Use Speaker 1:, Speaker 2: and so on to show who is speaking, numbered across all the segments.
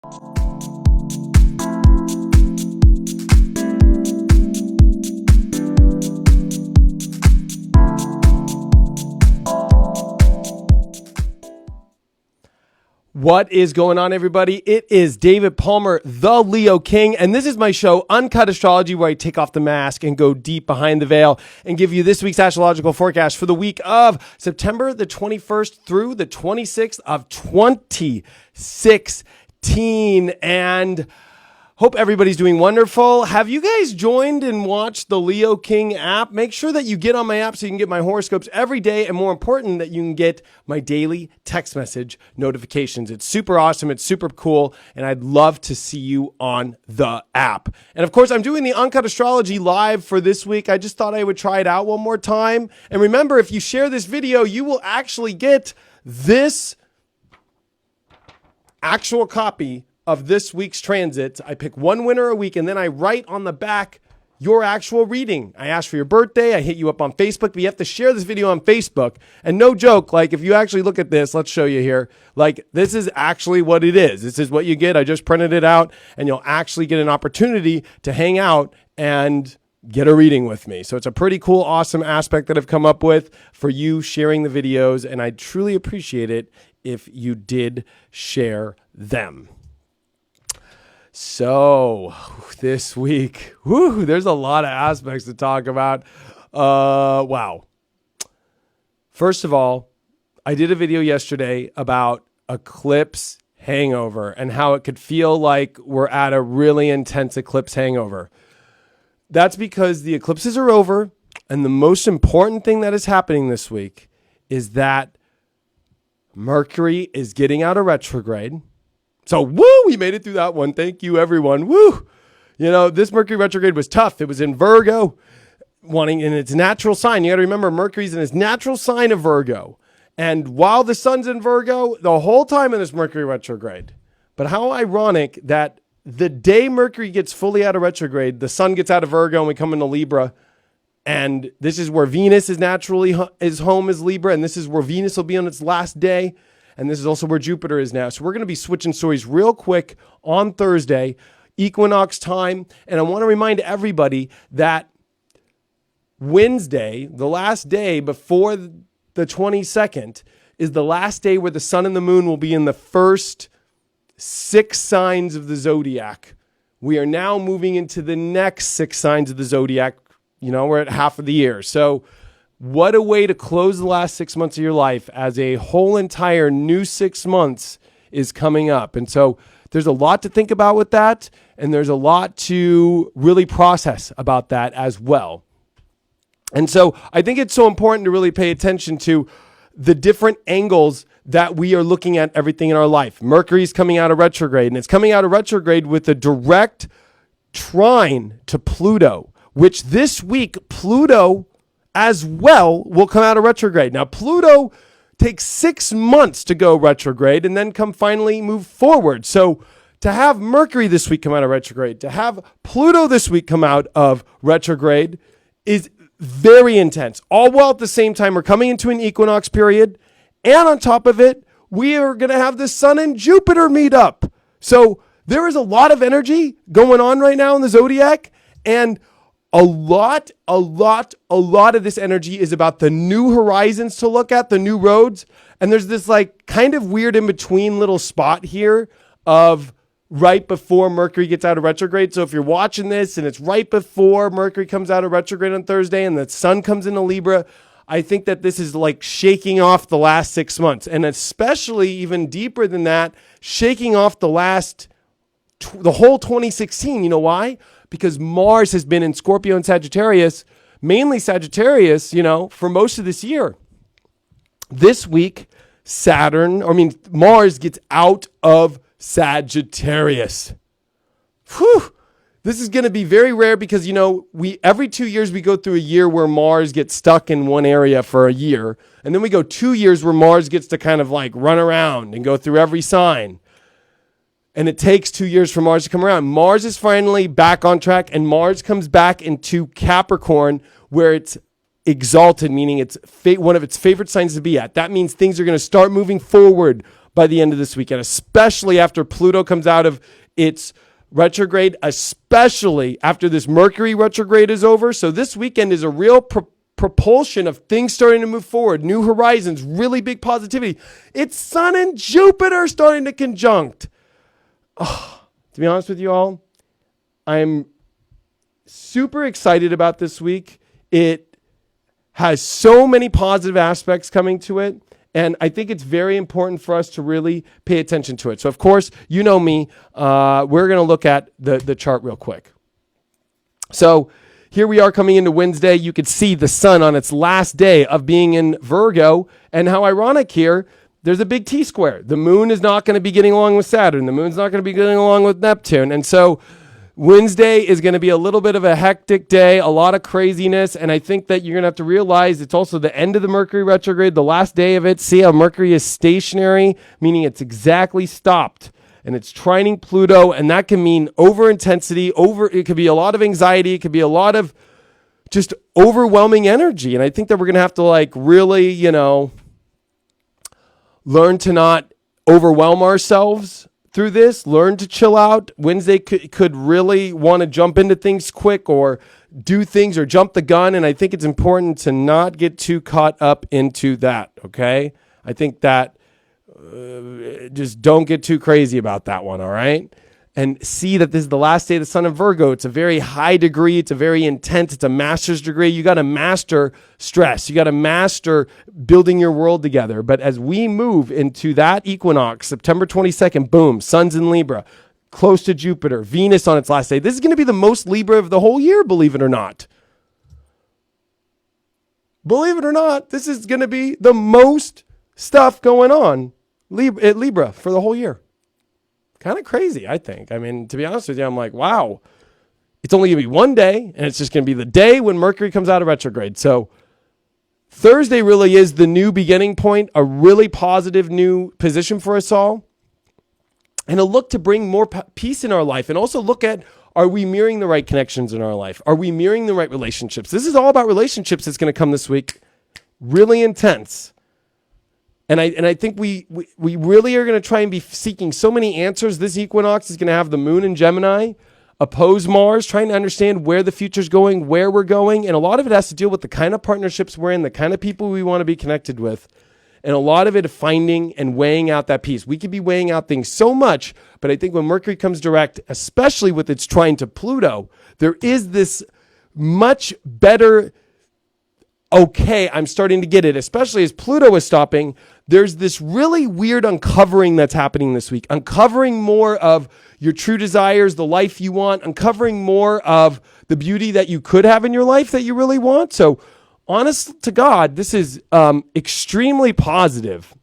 Speaker 1: What is going on, everybody? It is David Palmer, the Leo King, and this is my show, Uncut Astrology, where I take off the mask and go deep behind the veil and give you this week's astrological forecast for the week of September the 21st through the 26th of 2016. And hope everybody's doing wonderful. Have you guys joined and watched the Leo King app? Make sure that you get on my app so you can get my horoscopes every day, and more important, that you can get my daily text message notifications. It's super awesome. It's super cool, and I'd love to see you on the app. And of course, I'm doing the Uncut Astrology live for this week. I just thought I would try it out one more time. And remember, if you share this video, you will actually get this actual copy of this week's transits. I pick one winner a week, and then I write on the back your actual reading. I ask for your birthday. I hit you up on Facebook, but you have to share this video on Facebook. And no joke, like if you actually look at this, let's show you here. Like this is actually what it is. This is what you get. I just printed it out, and you'll actually get an opportunity to hang out and get a reading with me. So it's a pretty cool, awesome aspect that I've come up with for you sharing the videos, and I'd truly appreciate it if you did share them. So this week, there's a lot of aspects to talk about. Wow. First of all, I did a video yesterday about eclipse hangover and how it could feel like we're at a really intense eclipse hangover. That's because the eclipses are over, and the most important thing that is happening this week is that Mercury is getting out of retrograde. So, we made it through that one. Thank you, everyone. Woo! You know, this Mercury retrograde was tough. It was in Virgo, wanting in its natural sign. You got to remember, Mercury's in its natural sign of Virgo. And while the sun's in Virgo, the whole time in this Mercury retrograde. But how ironic that the day Mercury gets fully out of retrograde, the sun gets out of Virgo and we come into Libra. And this is where Venus is naturally is home is Libra. And this is where Venus will be on its last day. And this is also where Jupiter is now. So we're going to be switching stories real quick on Thursday, equinox time. And I want to remind everybody that Wednesday, the last day before the 22nd, is the last day where the sun and the moon will be in the first 6 signs of the zodiac. We are now moving into the next 6 signs of the zodiac. You know, we're at half of the year. So what a way to close the last 6 months of your life, as a whole entire new 6 months is coming up. And so there's a lot to think about with that, and there's a lot to really process about that as well. And so I think it's so important to really pay attention to the different angles that we are looking at everything in our life. Mercury's coming out of retrograde, and it's coming out of retrograde with a direct trine to Pluto, which this week Pluto as well will come out of retrograde. Now, Pluto takes 6 months to go retrograde and then finally move forward. So to have Mercury this week come out of retrograde, to have Pluto this week come out of retrograde is very intense. All while at the same time, we're coming into an equinox period. And on top of it, we are going to have the sun and Jupiter meet up. So there is a lot of energy going on right now in the zodiac. And a lot of this energy is about the new horizons to look at, the new roads. And there's this like kind of weird in between little spot here of right before Mercury gets out of retrograde. So if you're watching this and it's right before Mercury comes out of retrograde on Thursday and the sun comes into Libra, I think that this is like shaking off the last 6 months. And especially even deeper than that, shaking off the whole 2016. You know why? Because Mars has been in Scorpio and Sagittarius, mainly Sagittarius, for most of this year. This week, Mars gets out of Sagittarius. Whew. This is going to be very rare because, every 2 years we go through a year where Mars gets stuck in one area for a year. And then we go 2 years where Mars gets to kind of like run around and go through every sign. And it takes 2 years for Mars to come around. Mars is finally back on track, and Mars comes back into Capricorn where it's exalted, meaning it's one of its favorite signs to be at. That means things are going to start moving forward by the end of this weekend, especially after Pluto comes out of its retrograde, especially after this Mercury retrograde is over. So this weekend is a real propulsion of things starting to move forward, new horizons, really big positivity. It's Sun and Jupiter starting to conjunct. Oh, to be honest with you all, I'm super excited about this week. It has so many positive aspects coming to it. And I think it's very important for us to really pay attention to it. So, of course, you know me. We're going to look at the chart real quick. So here we are coming into Wednesday. You could see the sun on its last day of being in Virgo. And how ironic here, there's a big T-square. The moon is not going to be getting along with Saturn. The moon's not going to be getting along with Neptune. And so Wednesday is going to be a little bit of a hectic day, a lot of craziness, and I think that you're going to have to realize it's also the end of the Mercury retrograde, the last day of it. See how Mercury is stationary, meaning it's exactly stopped, and it's trining Pluto, and that can mean over-intensity, it could be a lot of anxiety, it could be a lot of just overwhelming energy, and I think that we're going to have to really, learn to not overwhelm ourselves through this, learn to chill out. Wednesday could really want to jump into things quick or do things or jump the gun. And I think it's important to not get too caught up into that. Okay. I think that just don't get too crazy about that one. All right. And see that this is the last day of the sun in Virgo. It's a very high degree. It's a very intense. It's a master's degree. You got to master stress. You got to master building your world together. But as we move into that equinox, September 22nd, boom, sun's in Libra, close to Jupiter, Venus on its last day. This is going to be the most Libra of the whole year, believe it or not. Believe it or not, this is going to be the most stuff going on at Libra for the whole year. Kind of crazy, I think. I mean, to be honest with you, I'm like, wow, it's only going to be one day, and it's just going to be the day when Mercury comes out of retrograde. So Thursday really is the new beginning point, a really positive new position for us all, and a look to bring more peace in our life, and also look at, are we mirroring the right connections in our life? Are we mirroring the right relationships? This is all about relationships that's going to come this week. Really intense. And I think we really are going to try and be seeking so many answers. This equinox is going to have the moon in Gemini, oppose Mars, trying to understand where the future's going, where we're going. And a lot of it has to deal with the kind of partnerships we're in, the kind of people we want to be connected with. And a lot of it is finding and weighing out that piece. We could be weighing out things so much, but I think when Mercury comes direct, especially with its trine to Pluto, there is this much better, okay, I'm starting to get it, especially as Pluto is stopping. There's this really weird uncovering that's happening this week, uncovering more of your true desires, the life you want, uncovering more of the beauty that you could have in your life that you really want. So honest to God, this is extremely positive.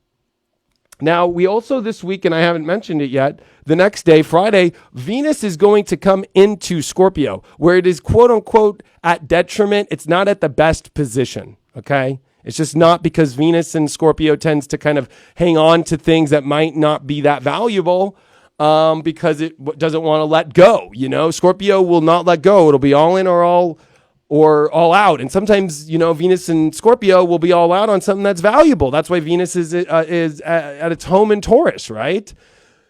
Speaker 1: Now, we also this week, and I haven't mentioned it yet, the next day, Friday, Venus is going to come into Scorpio, where it is quote unquote at detriment. It's not at the best position, okay? It's just not, because Venus in Scorpio tends to kind of hang on to things that might not be that valuable because it doesn't want to let go. Scorpio will not let go. It'll be all in or all out. And sometimes, Venus in Scorpio will be all out on something that's valuable. That's why Venus is at its home in Taurus, right?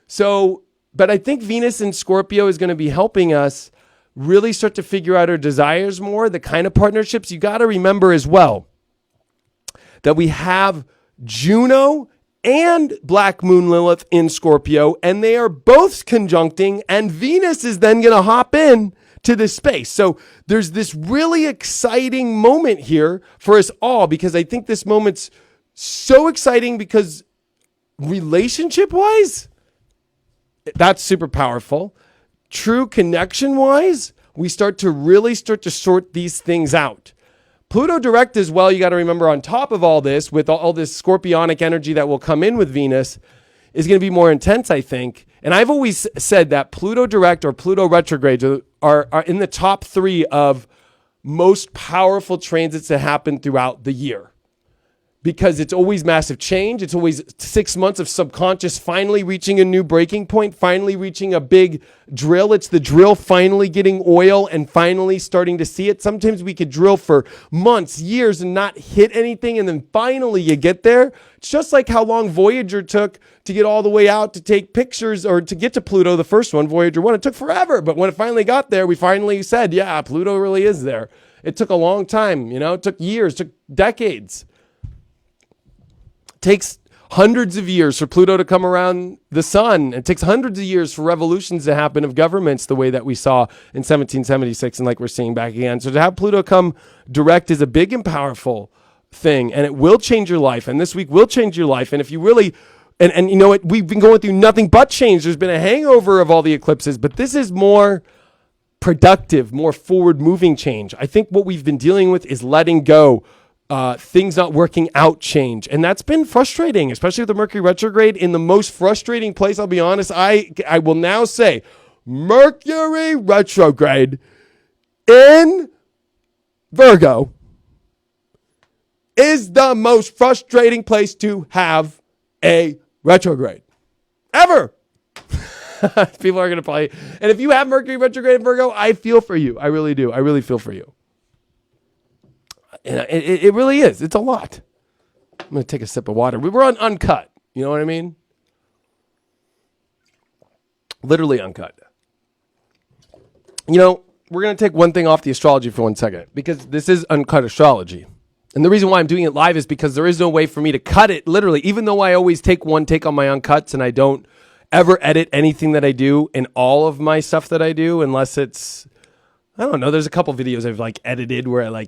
Speaker 1: So, but I think Venus in Scorpio is going to be helping us really start to figure out our desires more, the kind of partnerships. You got to remember as well that we have Juno and Black Moon Lilith in Scorpio, and they are both conjuncting, and Venus is then going to hop in to this space. So there's this really exciting moment here for us all, because I think this moment's so exciting because relationship-wise, that's super powerful. True connection-wise, we start to sort these things out. Pluto direct as well, you got to remember, on top of all this, with all this scorpionic energy that will come in with Venus, is going to be more intense, I think. And I've always said that Pluto direct or Pluto retrograde are in the top 3 of most powerful transits that happen throughout the year. because it's always massive change. It's always 6 months of subconscious finally reaching a new breaking point, finally reaching a big drill. It's the drill finally getting oil and finally starting to see it. Sometimes we could drill for months, years, and not hit anything, and then finally you get there. It's just like how long Voyager took to get all the way out to take pictures or to get to Pluto, the first one, Voyager 1. It took forever, but when it finally got there, we finally said, yeah, Pluto really is there. It took a long time, it took years, took decades. Takes hundreds of years for Pluto to come around the sun. It takes hundreds of years for revolutions to happen of governments the way that we saw in 1776 and like we're seeing back again. So to have Pluto come direct is a big and powerful thing, and it will change your life. And this week will change your life. And if you really, and you know what, we've been going through nothing but change. There's been a hangover of all the eclipses, but this is more productive, more forward moving change. I think what we've been dealing with is letting go. Things not working out change. And that's been frustrating, especially with the Mercury retrograde. In the most frustrating place, I'll be honest, I will now say Mercury retrograde in Virgo is the most frustrating place to have a retrograde ever. People are going to probably, and if you have Mercury retrograde in Virgo, I feel for you. I really do. I really feel for you. And it really is. It's a lot. I'm going to take a sip of water. We were on Uncut. You know what I mean? Literally Uncut. We're going to take one thing off the astrology for 1 second because this is Uncut Astrology. And the reason why I'm doing it live is because there is no way for me to cut it literally, even though I always take one take on my Uncuts and I don't ever edit anything that I do in all of my stuff that I do unless it's, I don't know, there's a couple videos I've edited where I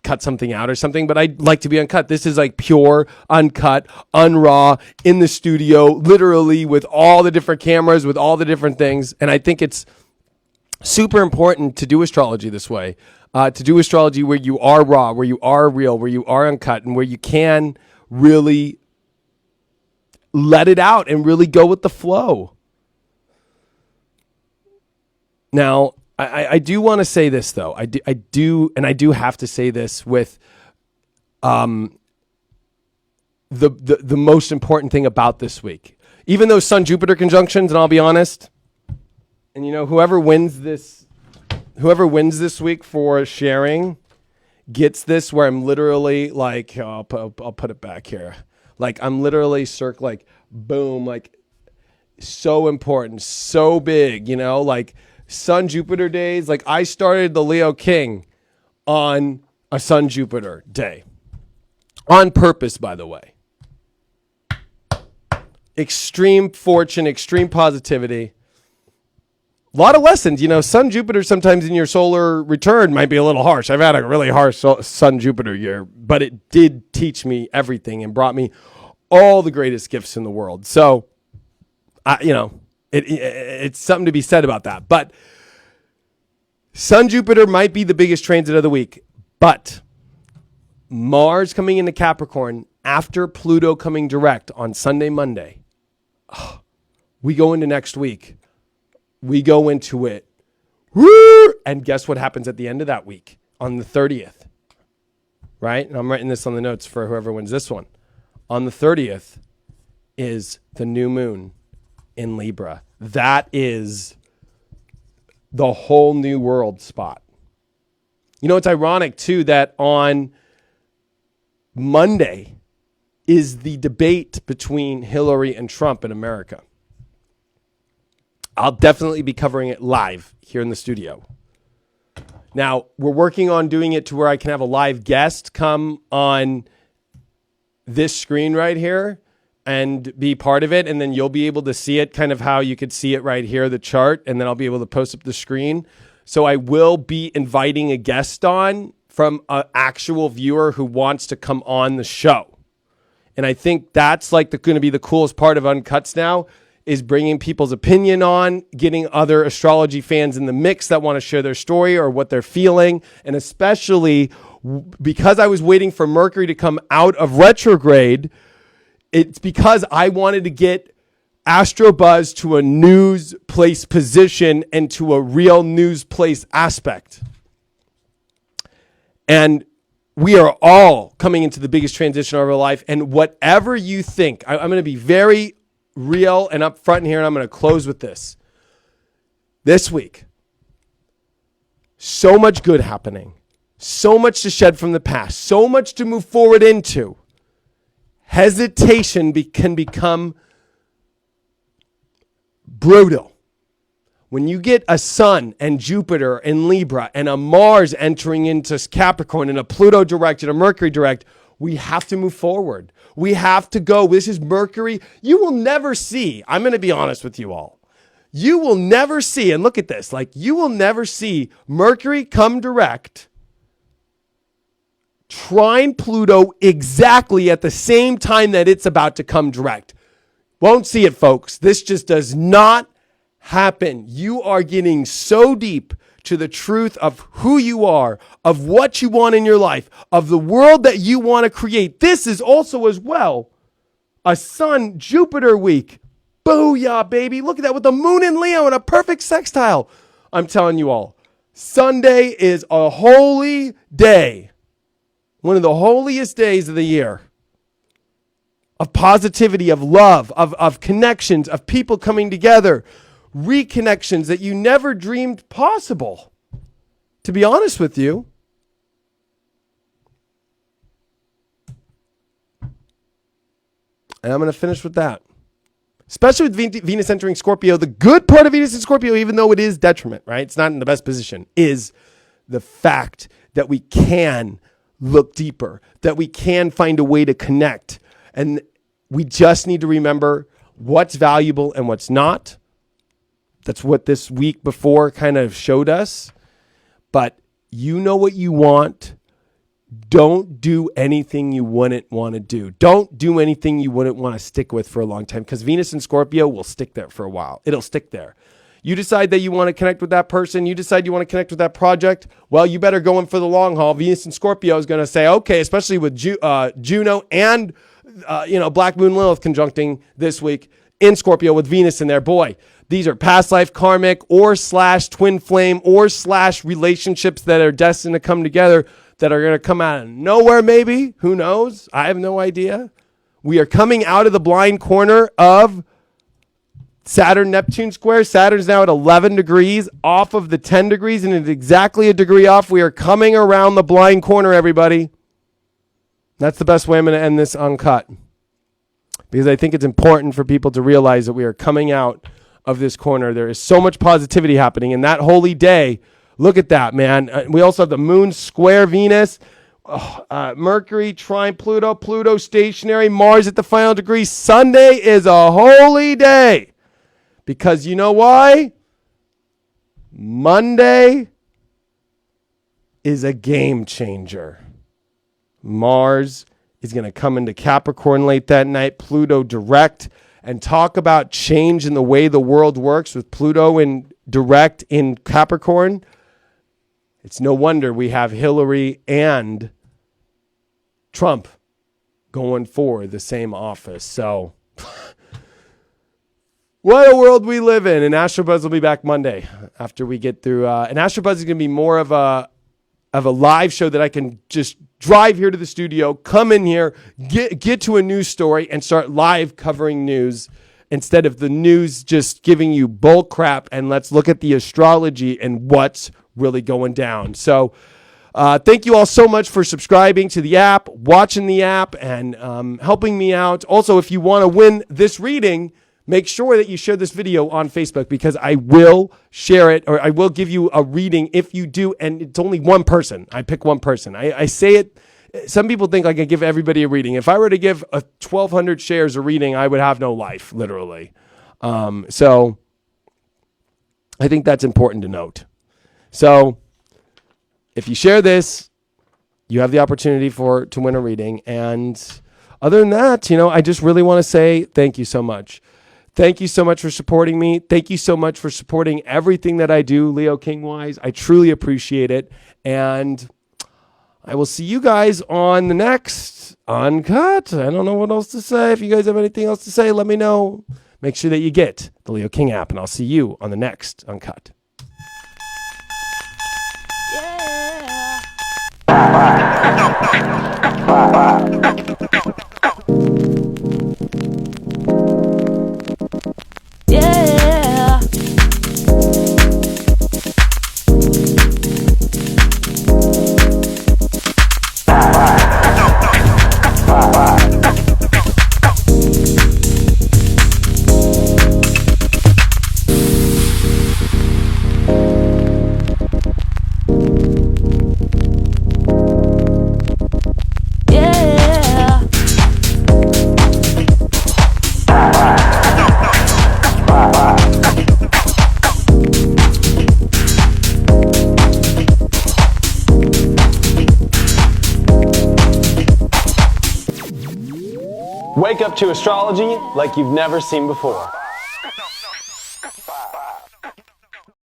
Speaker 1: cut something out or something, but I'd like to be uncut. This is pure, uncut, unraw, in the studio, literally with all the different cameras, with all the different things. And I think it's super important to do astrology this way, to do astrology where you are raw, where you are real, where you are uncut, and where you can really let it out and really go with the flow. Now, I do want to say this though. I do have to say this with the most important thing about this week. Even those Sun Jupiter conjunctions, and I'll be honest, and whoever wins this week for sharing gets this where I'm literally I'll put it back here. I'm literally boom, so important, so big, Sun Jupiter days. I started the Leo King on a Sun Jupiter day on purpose, by the way. Extreme fortune, extreme positivity. A lot of lessons, Sun Jupiter sometimes in your solar return might be a little harsh. I've had a really harsh Sun Jupiter year, but it did teach me everything and brought me all the greatest gifts in the world. So, it's something to be said about that. But Sun Jupiter might be the biggest transit of the week. But Mars coming into Capricorn after Pluto coming direct on Sunday, Monday. We go into next week. We go into it. And guess what happens at the end of that week? On the 30th. Right? And I'm writing this on the notes for whoever wins this one. On the 30th is the new moon in Libra. That is the whole new world spot. It's ironic too that on Monday is the debate between Hillary and Trump in America. I'll definitely be covering it live here in the studio. Now, we're working on doing it to where I can have a live guest come on this screen right here and be part of it, and then you'll be able to see it kind of how you could see it right here, the chart, and then I'll be able to post up the screen. So I will be inviting a guest on from an actual viewer who wants to come on the show. And I think that's going to be the coolest part of Uncuts now, is bringing people's opinion on, getting other astrology fans in the mix that want to share their story or what they're feeling. And especially because I was waiting for Mercury to come out of retrograde, it's because I wanted to get Astro Buzz to a news place position and to a real news place aspect. And we are all coming into the biggest transition of our life. And whatever you think, I'm going to be very real and upfront here, and I'm going to close with this. This week, so much good happening, so much to shed from the past, so much to move forward into. Hesitation can become brutal. When you get a Sun and Jupiter in Libra and a Mars entering into Capricorn and a Pluto direct and a Mercury direct, we have to move forward. We have to go. This is Mercury. You will never see, I'm going to be honest with you all. You will never see, and look at this, like you will never see Mercury come direct, trine Pluto exactly at the same time that it's about to come direct. Won't see it, folks. This just does not happen. You are getting so deep to the truth of who you are, of what you want in your life, of the world that you want to create. This is also as well a Sun Jupiter week. Booyah, baby. Look at that with the moon in Leo and a perfect sextile. I'm telling you all, Sunday is a holy day. One of the holiest days of the year. Of positivity, of love, of connections, of people coming together. Reconnections that you never dreamed possible. To be honest with you. And I'm going to finish with that. Especially with Venus entering Scorpio, the good part of Venus in Scorpio, even though it is detriment, right? It's not in the best position, is the fact that we can look deeper, that we can find a way to connect. And we just need to remember what's valuable and what's not. That's what this week before kind of showed us. But you know what you want. Don't do anything you wouldn't want to do. Don't do anything you wouldn't want to stick with for a long time, because Venus and Scorpio will stick there for a while. It'll stick there. You decide that you want to connect with that person. You decide you want to connect with that project. Well, you better go in for the long haul. Venus and Scorpio is going to say, okay, especially with Juno and Black Moon Lilith conjuncting this week in Scorpio with Venus in there. Boy, these are past life karmic or / twin flame or / relationships that are destined to come together, that are going to come out of nowhere, maybe. Who knows? I have no idea. We are coming out of the blind corner of Saturn-Neptune square. Saturn's now at 11 degrees off of the 10 degrees, and it's exactly a degree off. We are coming around the blind corner, everybody. That's the best way I'm going to end this Uncut, because I think it's important for people to realize that we are coming out of this corner. There is so much positivity happening in that holy day. Look at that, man. We also have the moon square Venus, Mercury trine Pluto, Pluto stationary, Mars at the final degree. Sunday is a holy day, because you know why? Monday is a game changer. Mars is going to come into Capricorn late that night, Pluto direct, and talk about change in the way the world works with Pluto in direct in Capricorn. It's no wonder we have Hillary and Trump going for the same office. So what a world we live in. And AstroBuzz will be back Monday after we get through. And AstroBuzz is going to be more of a live show that I can just drive here to the studio, come in here, get to a news story, and start live covering news instead of the news just giving you bull crap. And let's look at the astrology and what's really going down. So thank you all so much for subscribing to the app, watching the app, and helping me out. Also, if you want to win this reading, make sure that you share this video on Facebook, because I will share it, or I will give you a reading if you do. And it's only one person. I pick one person. I say it. Some people think I can give everybody a reading. If I were to give 1,200 shares a reading, I would have no life, literally. So I think that's important to note. So if you share this, you have the opportunity to win a reading. And other than that, I just really want to say thank you so much. Thank you so much for supporting me. Thank you so much for supporting everything that I do, Leo King-wise. I truly appreciate it. And I will see you guys on the next Uncut. I don't know what else to say. If you guys have anything else to say, let me know. Make sure that you get the Leo King app, and I'll see you on the next Uncut.
Speaker 2: Yeah. Yeah.
Speaker 1: Wake up to astrology like you've never seen before.